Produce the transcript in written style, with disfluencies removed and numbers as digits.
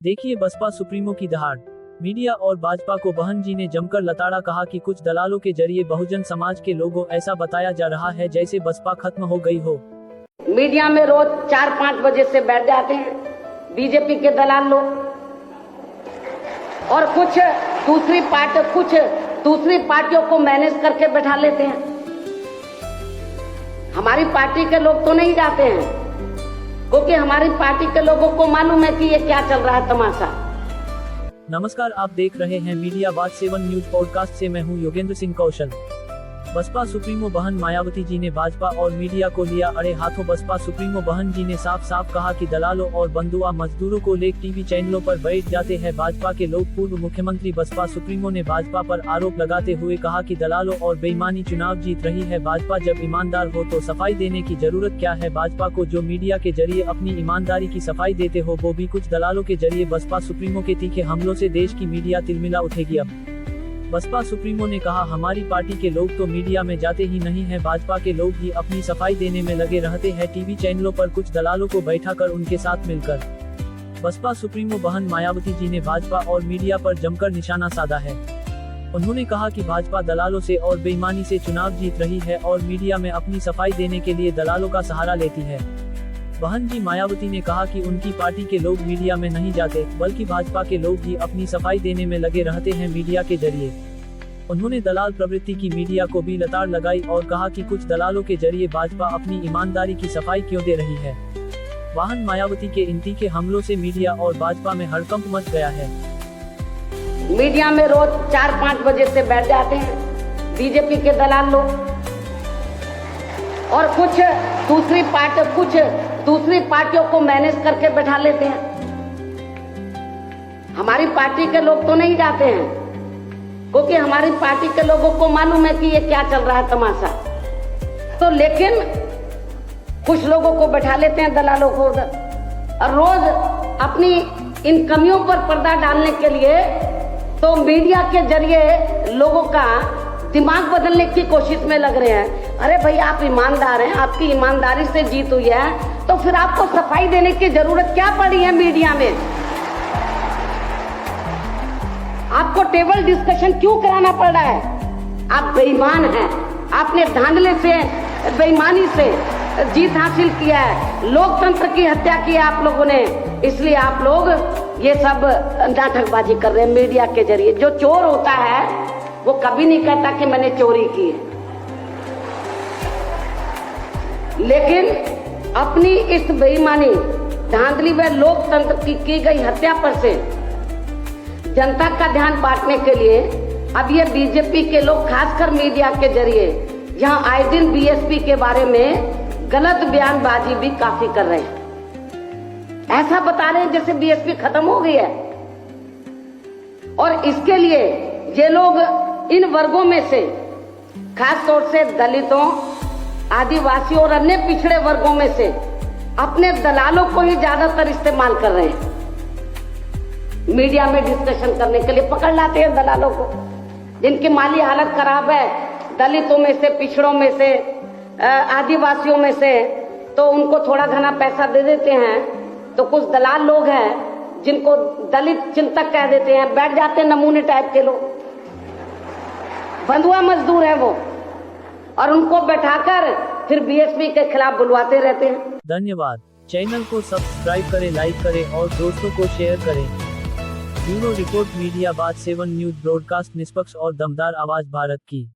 देखिए बसपा सुप्रीमो की दहाड़। मीडिया और भाजपा को बहन जी ने जमकर लताड़ा, कहा कि कुछ दलालों के जरिए बहुजन समाज के लोगों ऐसा बताया जा रहा है जैसे बसपा खत्म हो गई हो। मीडिया में रोज 4-5 बजे से बैठ जाते हैं बीजेपी के दलाल लोग, और कुछ दूसरी पार्टियों को मैनेज करके बैठा लेते हैं। हमारी पार्टी के लोग तो नहीं जाते हैं, क्योंकि हमारी पार्टी के लोगों को मालूम है कि ये क्या चल रहा है तमाशा। नमस्कार, आप देख रहे हैं मीडिया बात 7 न्यूज पॉडकास्ट से मैं हूं योगेंद्र सिंह कौशल। बसपा सुप्रीमो बहन मायावती जी ने भाजपा और मीडिया को लिया अड़े हाथों। बसपा सुप्रीमो बहन जी ने साफ साफ कहा कि दलालों और बंधुआ मजदूरों को लेकर टीवी चैनलों पर बैठ जाते हैं भाजपा के लोग। पूर्व मुख्यमंत्री बसपा सुप्रीमो ने भाजपा पर आरोप लगाते हुए कहा कि दलालों और बेईमानी चुनाव जीत रही है भाजपा। जब ईमानदार हो तो सफाई देने की जरूरत क्या है भाजपा को, जो मीडिया के जरिए अपनी ईमानदारी की सफाई देते हो, वो भी कुछ दलालों के जरिए बसपा सुप्रीमो के तीखे हमलों से देश की मीडिया तिलमिला उठेगी। अब बसपा सुप्रीमो ने कहा, हमारी पार्टी के लोग तो मीडिया में जाते ही नहीं हैं, भाजपा के लोग ही अपनी सफाई देने में लगे रहते हैं टीवी चैनलों पर कुछ दलालों को बैठाकर उनके साथ मिलकर। बसपा सुप्रीमो बहन मायावती जी ने भाजपा और मीडिया पर जमकर निशाना साधा है। उन्होंने कहा कि भाजपा दलालों से और बेईमानी से चुनाव जीत रही है और मीडिया में अपनी सफाई देने के लिए दलालों का सहारा लेती है। बहन जी मायावती ने कहा कि उनकी पार्टी के लोग मीडिया में नहीं जाते, बल्कि भाजपा के लोग ही अपनी सफाई देने में लगे रहते हैं मीडिया के जरिए। उन्होंने दलाल प्रवृत्ति की मीडिया को भी लताड़ लगाई और कहा कि कुछ दलालों के जरिए भाजपा अपनी ईमानदारी की सफाई क्यों दे रही है। बहन मायावती के इन तीखे हमलों से मीडिया और भाजपा में हड़कंप मच गया है। मीडिया में रोज 4-5 बजे से बैठ जाते हैं बीजेपी के दलाल लोग, और कुछ दूसरी पार्टियों को मैनेज करके बैठा लेते हैं। हमारी पार्टी के लोग तो नहीं जाते हैं, क्योंकि हमारी पार्टी के लोगों को मालूम है कि ये क्या चल रहा है तमाशा। तो लेकिन कुछ लोगों को बैठा लेते हैं दलालों को उधर, और रोज अपनी इन कमियों पर पर्दा डालने के लिए तो मीडिया के जरिए लोगों का दिमाग बदलने की कोशिश में लग रहे हैं। अरे भाई, आप ईमानदार हैं, आपकी ईमानदारी से जीत हुई है, तो फिर आपको सफाई देने की जरूरत क्या पड़ी है मीडिया में? आपको टेबल डिस्कशन क्यों कराना पड़ रहा है? आप बेईमान हैं, आपने धांधले से, बेईमानी से जीत हासिल किया है, लोकतंत्र की हत्या की है आप लोगों ने। इसलिए आप लोग ये सब नाटकबाजी कर रहे हैं मीडिया के जरिए। जो चोर होता है वो कभी नहीं कहता कि मैंने चोरी की है, लेकिन अपनी इस बेईमानी, धांधली व लोकतंत्र की गई हत्या पर से जनता का ध्यान बांटने के लिए अब ये बीजेपी के लोग खासकर मीडिया के जरिए यहाँ आए दिन बीएसपी के बारे में गलत बयानबाजी भी काफी कर रहे हैं। ऐसा बता रहे हैं जैसे बीएसपी खत्म हो गई है, और इसके लिए ये लोग इन वर्गों में से, खास तौर से दलितों, आदिवासियों और अन्य पिछड़े वर्गों में से अपने दलालों को ही ज्यादातर इस्तेमाल कर रहे हैं। मीडिया में डिस्कशन करने के लिए पकड़ लाते हैं दलालों को, जिनकी माली हालत खराब है, दलितों में से, पिछड़ों में से, आदिवासियों में से, तो उनको थोड़ा घना पैसा दे देते हैं। तो कुछ दलाल लोग हैं जिनको दलित चिंतक कह देते हैं, बैठ जाते हैं नमूने टाइप के लोग, बंधुआ मजदूर है वो, और उनको बैठाकर फिर बीएसपी के खिलाफ बुलवाते रहते हैं। धन्यवाद। चैनल को सब्सक्राइब करें, लाइक करें और दोस्तों को शेयर करें। ब्यूरो रिपोर्ट, मीडिया बात 7 न्यूज ब्रॉडकास्ट, निष्पक्ष और दमदार आवाज भारत की।